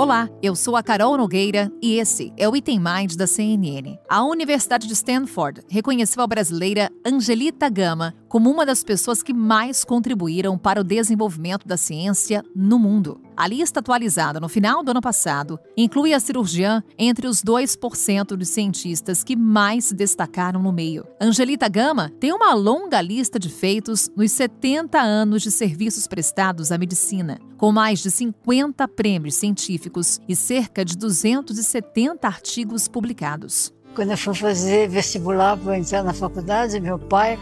Olá, eu sou a Carol Nogueira e esse é o Item Mais da CNN. A Universidade de Stanford reconheceu a brasileira Angelita Gama como uma das pessoas que mais contribuíram para o desenvolvimento da ciência no mundo. A lista atualizada no final do ano passado inclui a cirurgiã entre os 2% dos cientistas que mais se destacaram no meio. Angelita Gama tem uma longa lista de feitos nos 70 anos de serviços prestados à medicina, com mais de 50 prêmios científicos e cerca de 270 artigos publicados. Quando eu fui fazer vestibular para entrar na faculdade, meu pai,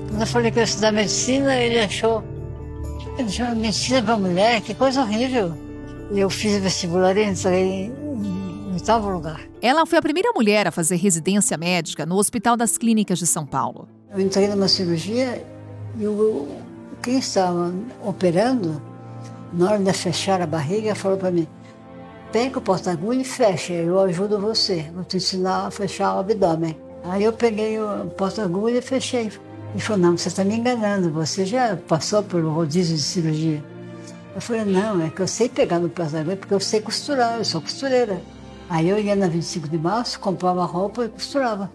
quando eu falei que eu ia estudar medicina, ele achou medicina para mulher, que coisa horrível. E eu fiz vestibular e entrei em oitavo lugar. Ela foi a primeira mulher a fazer residência médica no Hospital das Clínicas de São Paulo. Eu entrei numa cirurgia e quem estava operando, na hora de fechar a barriga, falou para mim: pega o porta-agulha e fecha, eu ajudo você, vou te ensinar a fechar o abdômen. Aí eu peguei o porta-agulha e fechei. Ele falou: não, você está me enganando, você já passou pelo rodízio de cirurgia. Eu falei: não, é que eu sei pegar no porta-agulha porque eu sei costurar, eu sou costureira. Aí eu ia na 25 de março, comprava roupa e costurava.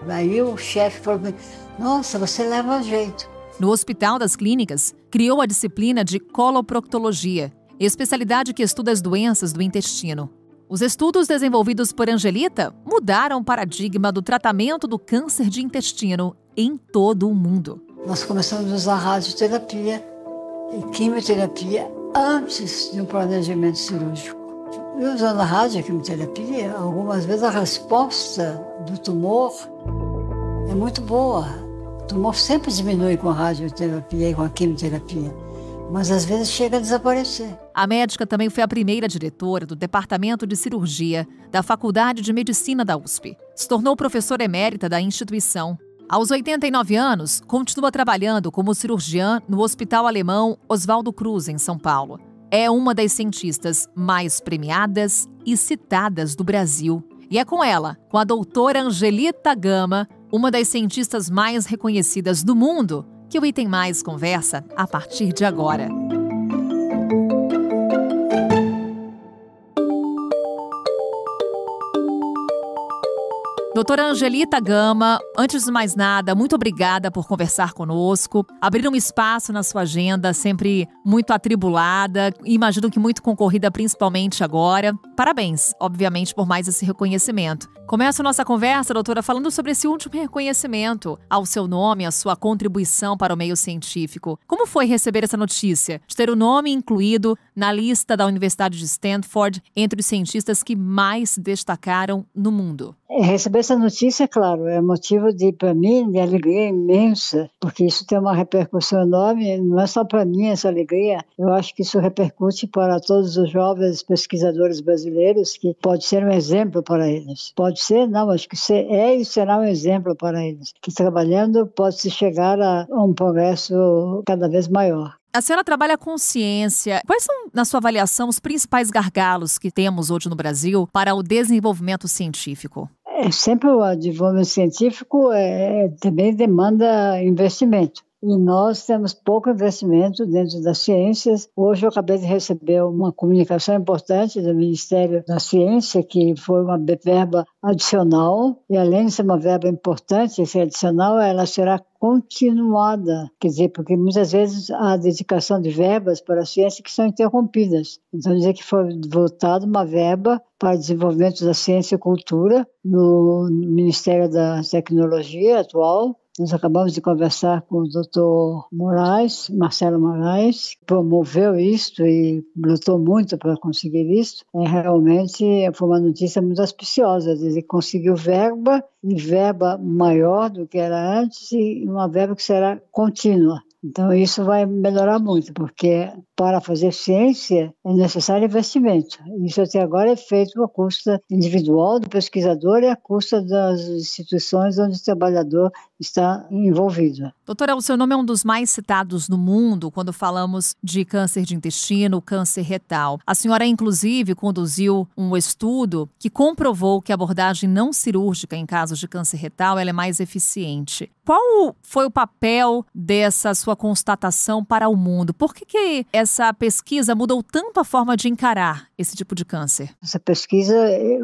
Aí o chefe falou para mim: nossa, você leva jeito. No Hospital das Clínicas, criou a disciplina de coloproctologia, especialidade que estuda as doenças do intestino. Os estudos desenvolvidos por Angelita mudaram o paradigma do tratamento do câncer de intestino em todo o mundo. Nós começamos a usar radioterapia e quimioterapia antes de um planejamento cirúrgico. E usando a radioquimioterapia, algumas vezes a resposta do tumor é muito boa. O tumor sempre diminui com a radioterapia e com a quimioterapia, mas às vezes chega a desaparecer. A médica também foi a primeira diretora do Departamento de Cirurgia da Faculdade de Medicina da USP. Se tornou professora emérita da instituição. Aos 89 anos, continua trabalhando como cirurgiã no Hospital Alemão Oswaldo Cruz, em São Paulo. É uma das cientistas mais premiadas e citadas do Brasil. E é com ela, com a doutora Angelita Gama, uma das cientistas mais reconhecidas do mundo, que o Item Mais conversa a partir de agora. Doutora Angelita Gama, antes de mais nada, muito obrigada por conversar conosco, abrir um espaço na sua agenda, sempre muito atribulada, imagino que muito concorrida principalmente agora. Parabéns, obviamente, por mais esse reconhecimento. Começo a nossa conversa, doutora, falando sobre esse último reconhecimento ao seu nome, a sua contribuição para o meio científico. Como foi receber essa notícia, de ter o nome incluído na lista da Universidade de Stanford entre os cientistas que mais se destacaram no mundo? Receber essa notícia, claro, é motivo para mim, de alegria imensa, porque isso tem uma repercussão enorme, não é só para mim essa alegria, eu acho que isso repercute para todos os jovens pesquisadores brasileiros, que pode ser um exemplo para eles. Pode ser, não, acho que é e será um exemplo para eles, que trabalhando pode-se chegar a um progresso cada vez maior. A senhora trabalha com ciência. Quais são, na sua avaliação, os principais gargalos que temos hoje no Brasil para o desenvolvimento científico? Sempre o desenvolvimento científico também demanda investimento. E nós temos pouco investimento dentro das ciências. Hoje eu acabei de receber uma comunicação importante do Ministério da Ciência, que foi uma verba adicional, e além de ser uma verba importante, esse adicional, ela será continuada, quer dizer, porque muitas vezes há dedicação de verbas para a ciência que são interrompidas. Então, dizer que foi voltada uma verba para o desenvolvimento da ciência e cultura no Ministério da Tecnologia atual. Nós acabamos de conversar com o Dr. Moraes, Marcelo Moraes, que promoveu isto e lutou muito para conseguir isso. Realmente foi uma notícia muito auspiciosa, ele conseguiu verba, e verba maior do que era antes, e uma verba que será contínua. Então isso vai melhorar muito, porque para fazer ciência é necessário investimento. Isso até agora é feito à custa individual do pesquisador e à custa das instituições onde o trabalhador está envolvido. Doutora, o seu nome é um dos mais citados no mundo quando falamos de câncer de intestino, câncer retal. A senhora, inclusive, conduziu um estudo que comprovou que a abordagem não cirúrgica em casos de câncer retal ela é mais eficiente. Qual foi o papel dessa sua constatação para o mundo? Por que essa pesquisa mudou tanto a forma de encarar esse tipo de câncer? Essa pesquisa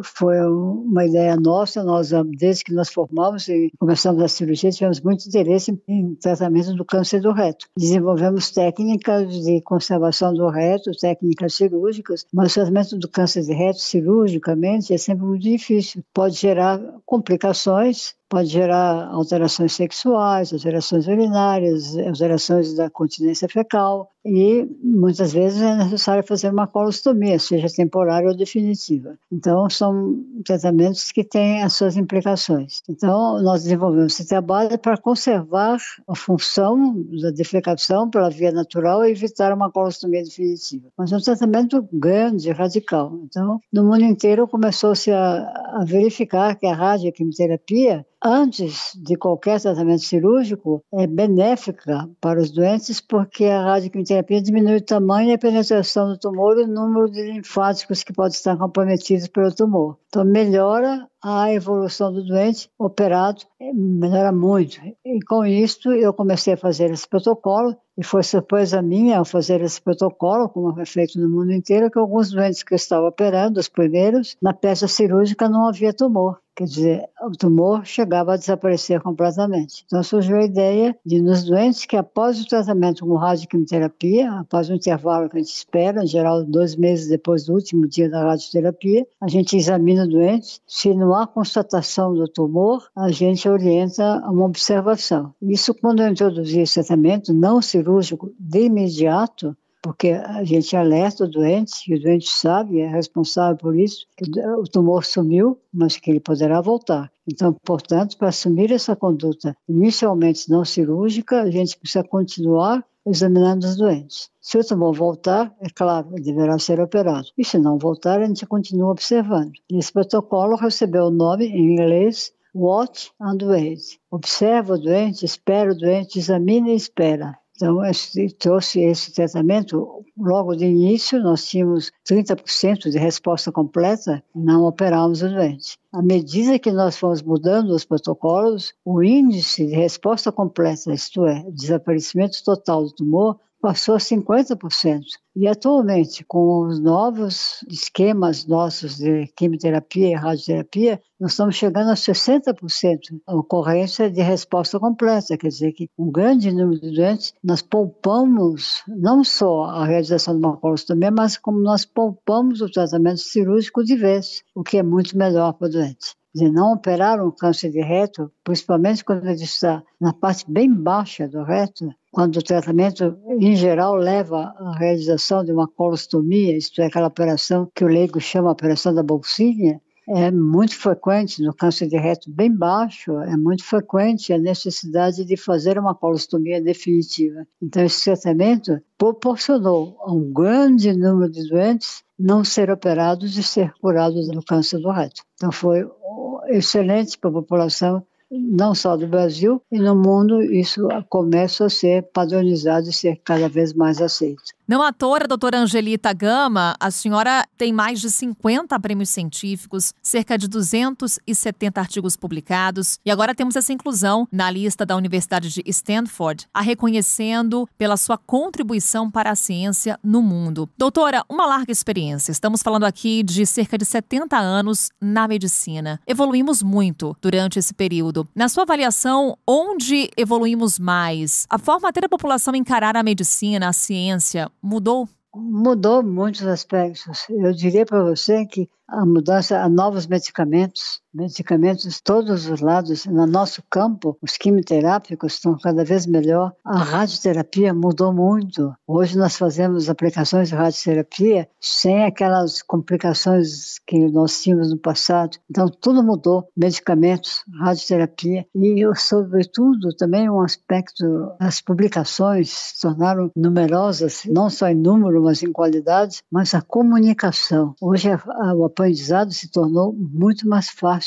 foi uma ideia nossa. Nós, desde que nós formamos e começamos a cirurgia, tivemos muito interesse em tratamento do câncer do reto. Desenvolvemos técnicas de conservação do reto, técnicas cirúrgicas, mas o tratamento do câncer de reto cirurgicamente é sempre muito difícil. Pode gerar complicações, pode gerar alterações sexuais, alterações urinárias, alterações da continência fecal e muitas vezes é necessário fazer uma colostomia, seja temporária ou definitiva. Então, são tratamentos que têm as suas implicações. Então, nós desenvolvemos esse trabalho para conservar a função da defecação pela via natural e evitar uma colostomia definitiva. Mas é um tratamento grande, radical. Então, no mundo inteiro começou-se a verificar que a radioquimioterapia, antes de qualquer tratamento cirúrgico, é benéfica para os doentes porque a radioquimioterapia diminui o tamanho e a penetração do tumor e o número de linfáticos que podem estar comprometidos pelo tumor. Então, melhora a evolução do doente operado, melhora muito. E com isso, eu comecei a fazer esse protocolo, e foi surpresa minha ao fazer esse protocolo, como é feito no mundo inteiro, que alguns doentes que eu estava operando, os primeiros, na peça cirúrgica não havia tumor. Quer dizer, o tumor chegava a desaparecer completamente. Então surgiu a ideia de, nos doentes que após o tratamento com radioquimioterapia, após o intervalo que a gente espera, em geral 2 meses depois do último dia da radioterapia, a gente examina o doente. Se não há constatação do tumor, a gente orienta a uma observação. Isso, quando eu introduzi esse tratamento não cirúrgico de imediato, porque a gente alerta o doente, e o doente sabe, é responsável por isso, que o tumor sumiu, mas que ele poderá voltar. Então, portanto, para assumir essa conduta inicialmente não cirúrgica, a gente precisa continuar examinando os doentes. Se o tumor voltar, é claro, ele deverá ser operado. E se não voltar, a gente continua observando. E esse protocolo recebeu o nome em inglês Watch and Wait. Observa o doente, espera o doente, examina e espera. Então, trouxe esse tratamento. Logo de início, nós tínhamos 30% de resposta completa e não operávamos o doente. À medida que nós fomos mudando os protocolos, o índice de resposta completa, isto é, desaparecimento total do tumor, passou a 50%. E atualmente, com os novos esquemas nossos de quimioterapia e radioterapia, nós estamos chegando a 60% a ocorrência de resposta completa. Quer dizer que um grande número de doentes, nós poupamos não só a realização de uma colostomia, mas como nós poupamos o tratamento cirúrgico de vez, o que é muito melhor para o doente. De não operar um câncer de reto, principalmente quando ele está na parte bem baixa do reto, quando o tratamento, em geral, leva à realização de uma colostomia, isto é, aquela operação que o leigo chama operação da bolsinha, é muito frequente no câncer de reto bem baixo, é muito frequente a necessidade de fazer uma colostomia definitiva. Então, esse tratamento proporcionou a um grande número de doentes não ser operados e ser curados do câncer do reto. Então, foi excelente para a população, não só do Brasil, e no mundo isso começa a ser padronizado e ser cada vez mais aceito. Não à toa, doutora Angelita Gama, a senhora tem mais de 50 prêmios científicos, cerca de 270 artigos publicados, e agora temos essa inclusão na lista da Universidade de Stanford, a reconhecendo pela sua contribuição para a ciência no mundo. Doutora, uma larga experiência. Estamos falando aqui de cerca de 70 anos na medicina. Evoluímos muito durante esse período. Na sua avaliação, onde evoluímos mais? A forma até da população encarar a medicina, a ciência, mudou? Mudou muitos aspectos. Eu diria para você que a mudança a novos medicamentos todos os lados, no nosso campo, os quimioterápicos estão cada vez melhor. A radioterapia mudou muito. Hoje nós fazemos aplicações de radioterapia sem aquelas complicações que nós tínhamos no passado. Então tudo mudou, medicamentos, radioterapia e, sobretudo, também um aspecto, as publicações se tornaram numerosas, não só em número, mas em qualidade, mas a comunicação. Hoje o aprendizado se tornou muito mais fácil.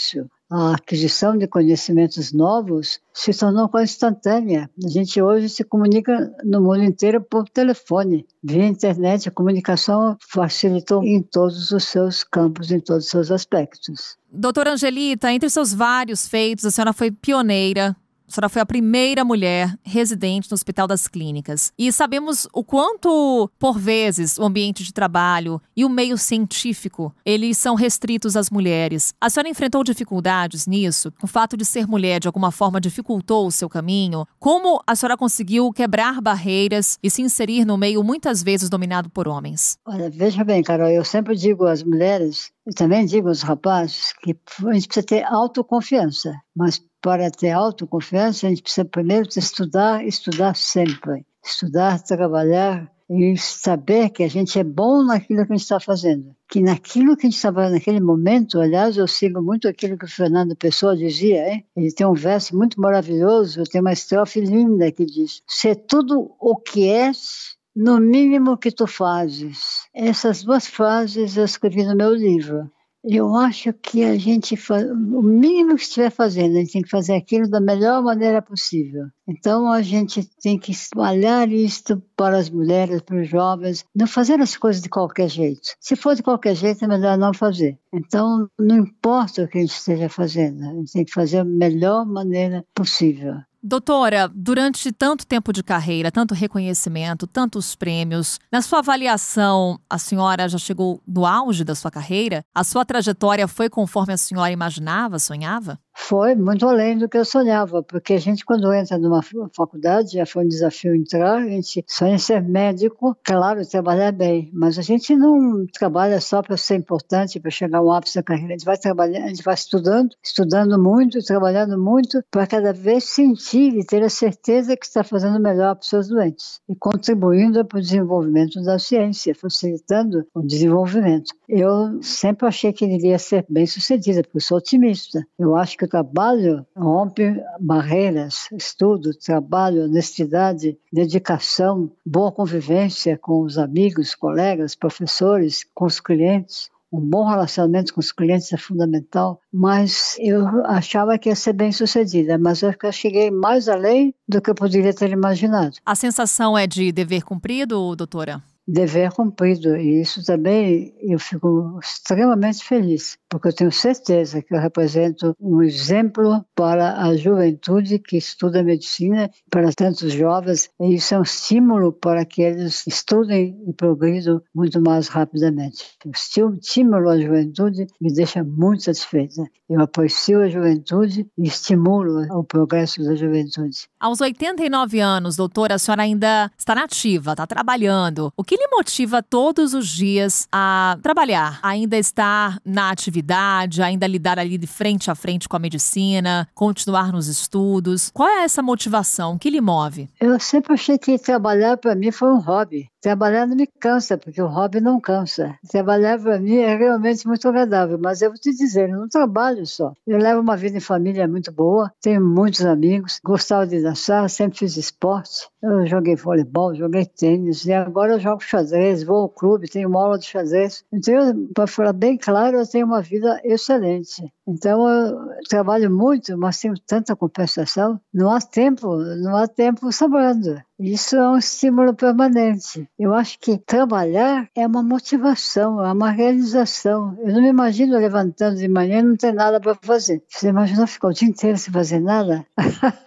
A aquisição de conhecimentos novos se tornou quase instantânea. A gente hoje se comunica no mundo inteiro por telefone. Via internet, a comunicação facilitou em todos os seus campos, em todos os seus aspectos. Doutora Angelita, entre seus vários feitos, a senhora foi pioneira A senhora foi a primeira mulher residente no Hospital das Clínicas. E sabemos o quanto, por vezes, o ambiente de trabalho e o meio científico, eles são restritos às mulheres. A senhora enfrentou dificuldades nisso? O fato de ser mulher, de alguma forma, dificultou o seu caminho? Como a senhora conseguiu quebrar barreiras e se inserir no meio muitas vezes dominado por homens? Olha, veja bem, Carol, eu sempre digo às mulheres, e também digo aos rapazes, que a gente precisa ter autoconfiança. Mas para ter autoconfiança, a gente precisa primeiro estudar sempre. Estudar, trabalhar e saber que a gente é bom naquilo que a gente está fazendo. Que naquilo que a gente está fazendo naquele momento, aliás, eu sigo muito aquilo que o Fernando Pessoa dizia, hein? Ele tem um verso muito maravilhoso, tem uma estrofe linda que diz: "Se tudo o que és, no mínimo que tu fazes." Essas duas frases eu escrevi no meu livro. Eu acho que a gente o mínimo que estiver fazendo, a gente tem que fazer aquilo da melhor maneira possível. Então a gente tem que espalhar isto para as mulheres, para os jovens, não fazer as coisas de qualquer jeito. Se for de qualquer jeito, é melhor não fazer. Então não importa o que a gente esteja fazendo, a gente tem que fazer da melhor maneira possível. Doutora, durante tanto tempo de carreira, tanto reconhecimento, tantos prêmios, na sua avaliação, a senhora já chegou no auge da sua carreira? A sua trajetória foi conforme a senhora imaginava, sonhava? Foi muito além do que eu sonhava, porque a gente, quando entra numa faculdade, já foi um desafio entrar, a gente sonha ser médico, claro, trabalhar bem, mas a gente não trabalha só para ser importante, para chegar ao ápice da carreira. A gente vai trabalhando, a gente vai estudando muito, trabalhando muito, para cada vez sentir e ter a certeza que está fazendo melhor para os seus doentes e contribuindo para o desenvolvimento da ciência, facilitando o desenvolvimento. Eu sempre achei que iria ser bem sucedida, porque eu sou otimista. Eu acho que o trabalho rompe barreiras, estudo, trabalho, honestidade, dedicação, boa convivência com os amigos, colegas, professores, com os clientes. Um bom relacionamento com os clientes é fundamental, mas eu achava que ia ser bem sucedida, mas eu cheguei mais além do que eu poderia ter imaginado. A sensação é de dever cumprido, doutora? Dever cumprido, e isso também eu fico extremamente feliz, porque eu tenho certeza que eu represento um exemplo para a juventude que estuda medicina, para tantos jovens, e isso é um estímulo para que eles estudem e progridam muito mais rapidamente. O estímulo à juventude me deixa muito satisfeita. Eu aprecio a juventude e estimulo o progresso da juventude. Aos 89 anos, doutora, a senhora ainda está nativa, está trabalhando. O que lhe motiva todos os dias a trabalhar? Ainda estar na atividade, ainda lidar ali de frente a frente com a medicina, continuar nos estudos? Qual é essa motivação? O que lhe move? Eu sempre achei que trabalhar para mim foi um hobby. Trabalhar não me cansa, porque o hobby não cansa. Trabalhar para mim é realmente muito agradável, mas eu vou te dizer, eu não trabalho só. Eu levo uma vida em família muito boa, tenho muitos amigos, gostava de dançar, sempre fiz esporte. Eu joguei voleibol, joguei tênis, e agora eu jogo xadrez, vou ao clube, tenho uma aula de xadrez. Então, para falar bem claro, eu tenho uma vida excelente. Então, eu trabalho muito, mas tenho tanta compensação. Não há tempo sobrando. Isso é um estímulo permanente. Eu acho que trabalhar é uma motivação, é uma realização. Eu não me imagino levantando de manhã e não ter nada para fazer. Você imagina ficar o dia inteiro sem fazer nada?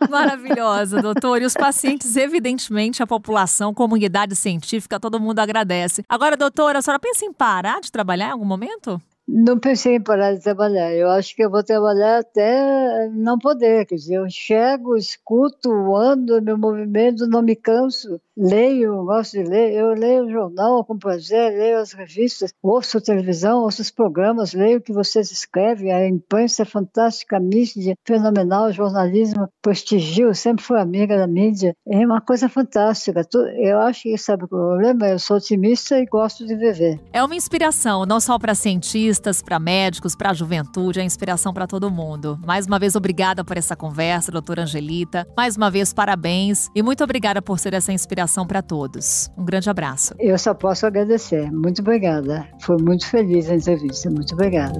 Maravilhosa, doutora. E os pacientes, evidentemente, a população, a comunidade científica, todo mundo agradece. Agora, doutora, a senhora pensa em parar de trabalhar em algum momento? Não pensei em parar de trabalhar. Eu acho que eu vou trabalhar até não poder. Quer dizer, eu enxergo, escuto, ando, meu movimento, não me canso. Leio, gosto de ler. Eu leio o jornal com prazer, leio as revistas, ouço televisão, ouço os programas, leio o que vocês escrevem. A imprensa é fantástica, a mídia fenomenal, o jornalismo prestigio, sempre fui amiga da mídia. É uma coisa fantástica. Eu acho que, sabe o problema? Eu sou otimista e gosto de viver. É uma inspiração, não só para cientistas, para médicos, para a juventude, é inspiração para todo mundo. Mais uma vez, obrigada por essa conversa, doutora Angelita. Mais uma vez, parabéns e muito obrigada por ser essa inspiração para todos. Um grande abraço. Eu só posso agradecer. Muito obrigada. Foi muito feliz a entrevista. Muito obrigada.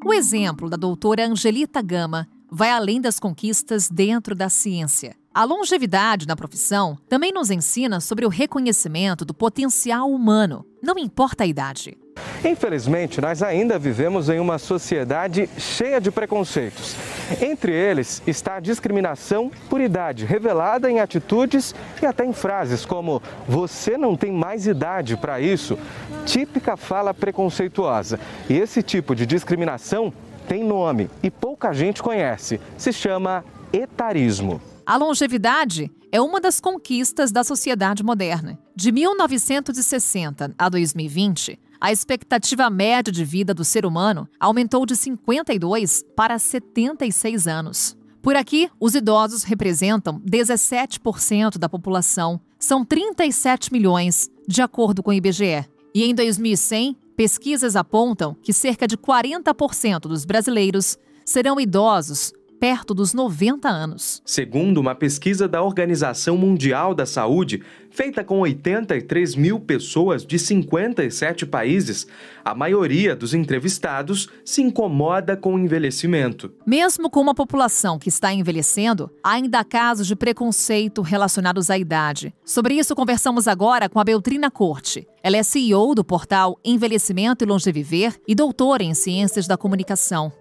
O exemplo da doutora Angelita Gama vai além das conquistas dentro da ciência. A longevidade na profissão também nos ensina sobre o reconhecimento do potencial humano, não importa a idade. Infelizmente, nós ainda vivemos em uma sociedade cheia de preconceitos. Entre eles está a discriminação por idade, revelada em atitudes e até em frases como "você não tem mais idade para isso", típica fala preconceituosa. E esse tipo de discriminação tem nome e pouca gente conhece. Se chama etarismo. A longevidade é uma das conquistas da sociedade moderna. De 1960 a 2020, a expectativa média de vida do ser humano aumentou de 52 para 76 anos. Por aqui, os idosos representam 17% da população. São 37 milhões, de acordo com o IBGE. E em 2100, pesquisas apontam que cerca de 40% dos brasileiros serão idosos perto dos 90 anos. Segundo uma pesquisa da Organização Mundial da Saúde, feita com 83 mil pessoas de 57 países, a maioria dos entrevistados se incomoda com o envelhecimento. Mesmo com uma população que está envelhecendo, ainda há casos de preconceito relacionados à idade. Sobre isso, conversamos agora com a Beltrina Corte. Ela é CEO do portal Envelhecimento e Longeviver e doutora em Ciências da Comunicação.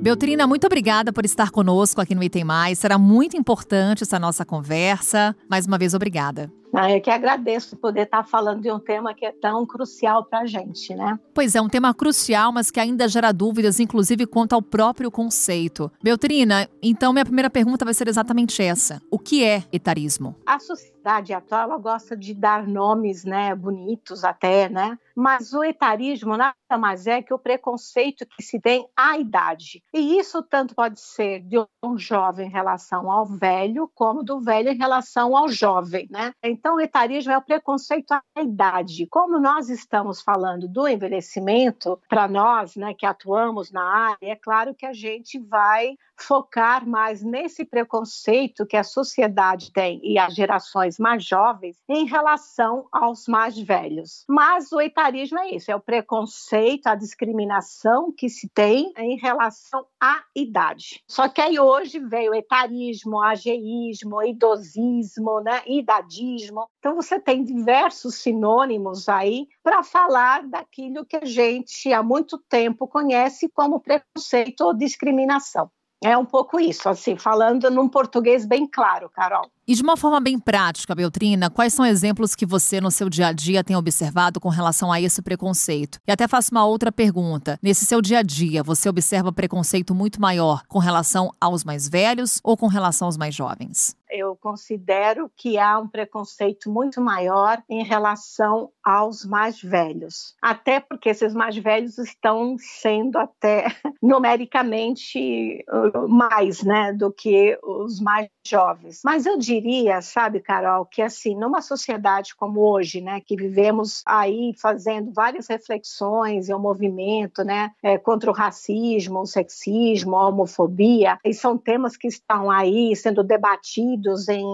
Beltrina, muito obrigada por estar conosco aqui no Item Mais. Será muito importante essa nossa conversa. Mais uma vez, obrigada. Eu que agradeço poder estar falando de um tema que é tão crucial para a gente, né? Pois é, um tema crucial, mas que ainda gera dúvidas, inclusive quanto ao próprio conceito. Beltrina, então minha primeira pergunta vai ser exatamente essa. O que é etarismo? A sociedade atual, ela gosta de dar nomes, né, bonitos até, né? Mas o etarismo nada mais é que o preconceito que se tem à idade. E isso tanto pode ser de um jovem em relação ao velho, como do velho em relação ao jovem, né? Então, o etarismo é o preconceito à idade. Como nós estamos falando do envelhecimento, para nós, né, que atuamos na área, é claro que a gente vai focar mais nesse preconceito que a sociedade tem e as gerações mais jovens em relação aos mais velhos. Mas o etarismo é isso, é o preconceito, a discriminação que se tem em relação à idade. Só que aí hoje veio o etarismo, ageísmo, idosismo, né, idadismo. Então você tem diversos sinônimos aí para falar daquilo que a gente há muito tempo conhece como preconceito ou discriminação. É um pouco isso, assim, falando num português bem claro, Carol. E de uma forma bem prática, Beltrina, quais são exemplos que você no seu dia a dia tem observado com relação a esse preconceito? E até faço uma outra pergunta. Nesse seu dia a dia, você observa preconceito muito maior com relação aos mais velhos ou com relação aos mais jovens? Eu considero que há um preconceito muito maior em relação aos mais velhos. Até porque esses mais velhos estão sendo até numericamente mais, né, do que os mais jovens. Mas eu diria, sabe, Carol, que assim, numa sociedade como hoje, né, que vivemos aí fazendo várias reflexões e um movimento, né, contra o racismo, o sexismo, a homofobia, e são temas que estão aí sendo debatidos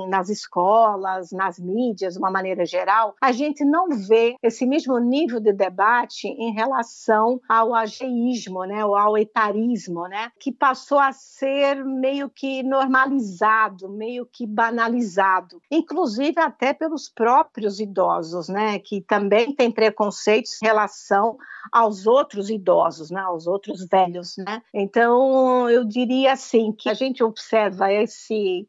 nas escolas, nas mídias, de uma maneira geral, a gente não vê esse mesmo nível de debate em relação ao ageísmo, né, ou ao etarismo, né, que passou a ser meio que normalizado, meio que banalizado, inclusive até pelos próprios idosos, né, que também têm preconceitos em relação aos outros idosos, né, aos outros velhos, né. Então, eu diria assim, que a gente observa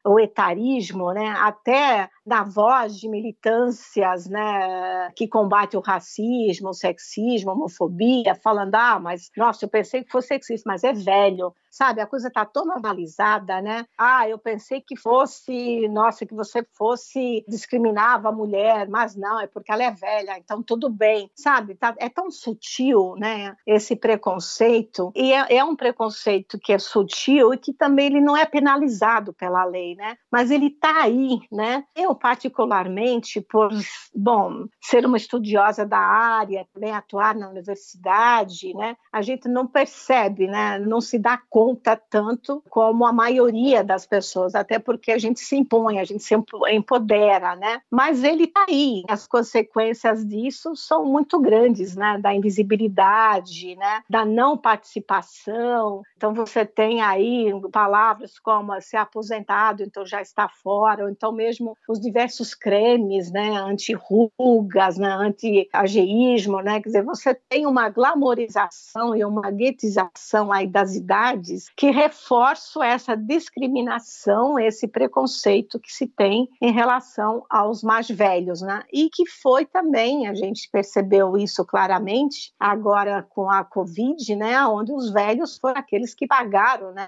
o etarismo, né, até na voz de militâncias, né, que combate o racismo, o sexismo, a homofobia, falando, mas, nossa, eu pensei que fosse sexista, mas é velho, sabe, a coisa está tão normalizada, né, eu pensei que fosse, nossa, que você fosse, discriminava a mulher, mas não, é porque ela é velha, então tudo bem, sabe, é tão sutil, né, esse preconceito, e é um preconceito que é sutil e que também ele não é penalizado pela lei, né, mas ele está aí, né, eu particularmente, por, ser uma estudiosa da área, também atuar na universidade, né, a gente não percebe, né, não se dá conta tanto como a maioria das pessoas, até porque a gente se impõe, a gente se empodera, né, mas ele está aí, as consequências disso são muito grandes, né, da invisibilidade, né, da não participação, então você tem aí palavras como ser aposentado, então já está fora, ou então mesmo os diversos cremes, né, anti-rugas, né, anti-ageísmo, né, quer dizer, você tem uma glamorização e uma guetização aí das idades que reforçam essa discriminação, esse preconceito que se tem em relação aos mais velhos, né, e que foi também, a gente percebeu isso claramente agora com a Covid, né, onde os velhos foram aqueles que pagaram, né,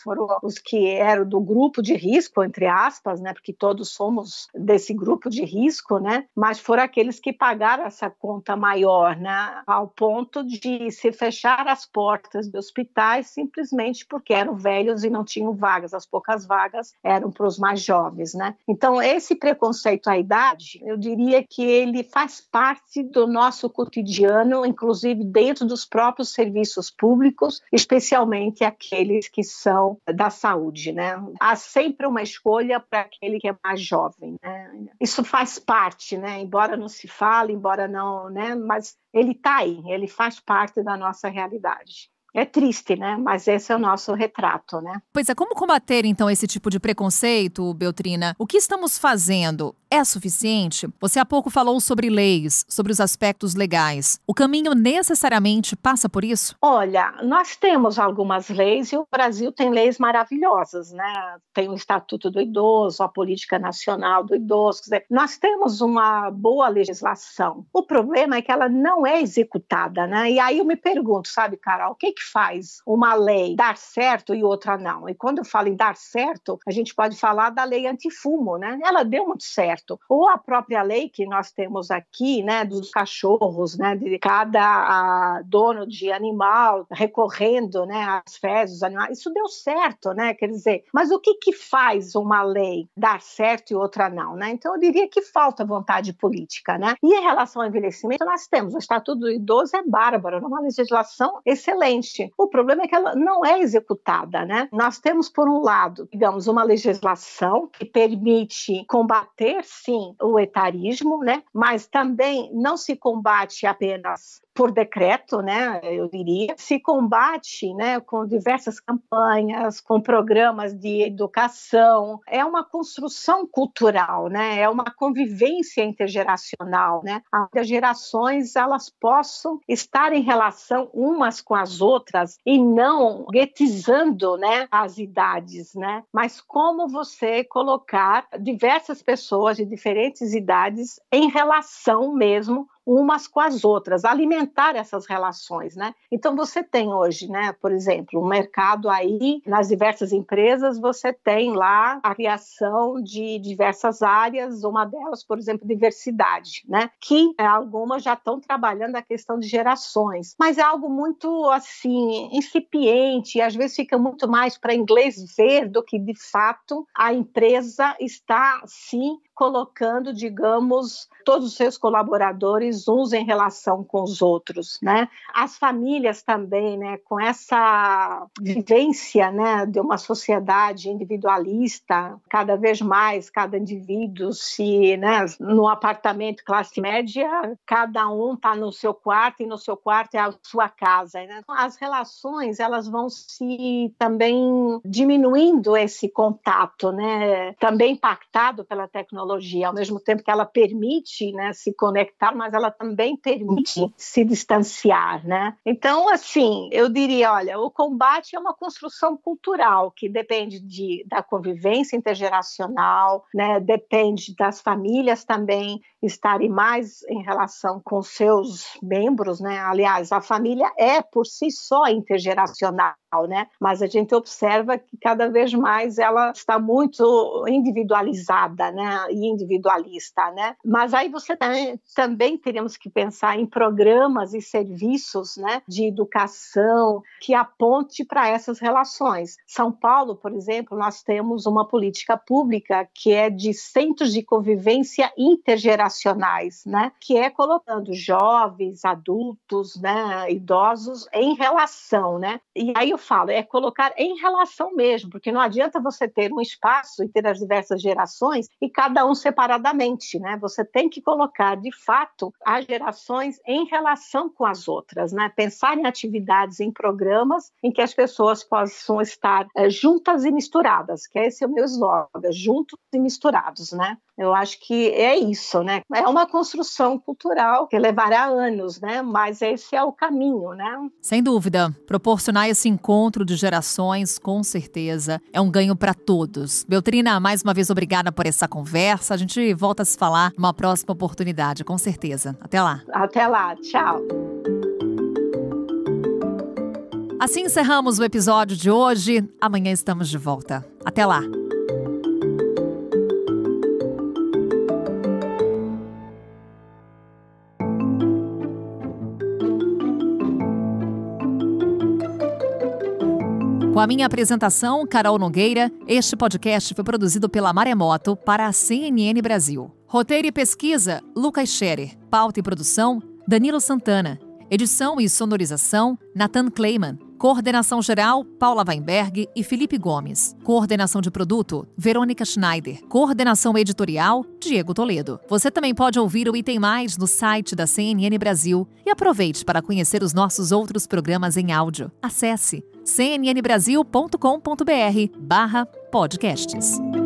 foram os que eram do grupo de risco, entre aspas, né, porque todos somos desse grupo de risco, né, mas foram aqueles que pagaram essa conta maior, né, ao ponto de se fechar as portas de hospitais simplesmente porque eram velhos e não tinham vagas, as poucas vagas eram para os mais jovens, né. Então esse preconceito à idade, eu diria que ele faz parte do nosso cotidiano, inclusive dentro dos próprios serviços públicos, especialmente aqueles que são da saúde, né. Há sempre uma escolha para aquele que é mais jovem, né. Isso faz parte, né, embora não se fale, embora não, né, mas ele está aí, ele faz parte da nossa realidade. É triste, né? Mas esse é o nosso retrato, né? Pois é, como combater, então, esse tipo de preconceito, Beltrina? O que estamos fazendo? É suficiente? Você há pouco falou sobre leis, sobre os aspectos legais. O caminho necessariamente passa por isso? Olha, nós temos algumas leis e o Brasil tem leis maravilhosas, né? Tem o Estatuto do Idoso, a Política Nacional do Idoso. Quer dizer, nós temos uma boa legislação. O problema é que ela não é executada, né? E aí eu me pergunto, sabe, Carol, o que faz uma lei dar certo e outra não? E quando eu falo em dar certo, a gente pode falar da lei antifumo, né? Ela deu muito certo. Ou a própria lei que nós temos aqui, né, dos cachorros, né, de cada dono de animal recorrendo, né, às fezes dos animais, isso deu certo, né? Quer dizer, mas o que faz uma lei dar certo e outra não, né? Então eu diria que falta vontade política, né? E em relação ao envelhecimento, nós temos o Estatuto do Idoso, é bárbaro, uma legislação excelente. O problema é que ela não é executada, né? Nós temos, por um lado, digamos, uma legislação que permite combater, sim, o etarismo, né? Mas também não se combate apenas por decreto, né, eu diria, se combate, né, com diversas campanhas, com programas de educação, é uma construção cultural, né, é uma convivência intergeracional, né, onde as gerações elas possam estar em relação umas com as outras e não guetizando, né, as idades, né, mas como você colocar diversas pessoas de diferentes idades em relação mesmo umas com as outras, alimentar essas relações, né? Então você tem hoje, né, por exemplo, um mercado aí, nas diversas empresas, você tem lá a criação de diversas áreas, uma delas, por exemplo, diversidade, né? Que algumas já estão trabalhando a questão de gerações, mas é algo muito, assim, incipiente, e às vezes fica muito mais para inglês ver do que, de fato, a empresa está, sim, colocando, digamos, todos os seus colaboradores uns em relação com os outros, né? As famílias também, né, com essa vivência, né, de uma sociedade individualista, cada vez mais, cada indivíduo se, né, no apartamento classe média, cada um está no seu quarto e no seu quarto é a sua casa, né? As relações, elas vão se também diminuindo esse contato, né, também impactado pela tecnologia, ao mesmo tempo que ela permite, né, se conectar, mas ela também permite se distanciar, né? Então, assim, eu diria, olha, o combate é uma construção cultural que depende da convivência intergeracional, né? Depende das famílias também estarem mais em relação com seus membros, né? Aliás, a família é por si só intergeracional, né? Mas a gente observa que cada vez mais ela está muito individualizada, né? E individualista, né? Mas aí você também teríamos que pensar em programas e serviços, né, de educação que aponte para essas relações. São Paulo, por exemplo, nós temos uma política pública que é de centros de convivência intergeracional, geracionais, né? Que é colocando jovens, adultos, né, idosos em relação, né? E aí eu falo, é colocar em relação mesmo, porque não adianta você ter um espaço e ter as diversas gerações e cada um separadamente, né? Você tem que colocar, de fato, as gerações em relação com as outras, né? Pensar em atividades, em programas em que as pessoas possam estar juntas e misturadas, que esse é o meu slogan, juntos e misturados, né? Eu acho que é isso, né? É uma construção cultural que levará anos, né? Mas esse é o caminho, né? Sem dúvida. Proporcionar esse encontro de gerações, com certeza, é um ganho para todos. Beltrina, mais uma vez, obrigada por essa conversa. A gente volta a se falar numa próxima oportunidade, com certeza. Até lá. Até lá. Tchau. Assim encerramos o episódio de hoje. Amanhã estamos de volta. Até lá. Com a minha apresentação, Carol Nogueira, este podcast foi produzido pela Maremoto para a CNN Brasil. Roteiro e pesquisa, Lucas Scherer. Pauta e produção, Danilo Santana. Edição e sonorização, Nathan Kleiman. Coordenação geral, Paula Weinberg e Felipe Gomes. Coordenação de produto, Verônica Schneider. Coordenação editorial, Diego Toledo. Você também pode ouvir o Item Mais no site da CNN Brasil e aproveite para conhecer os nossos outros programas em áudio. Acesse cnnbrasil.com.br/podcasts.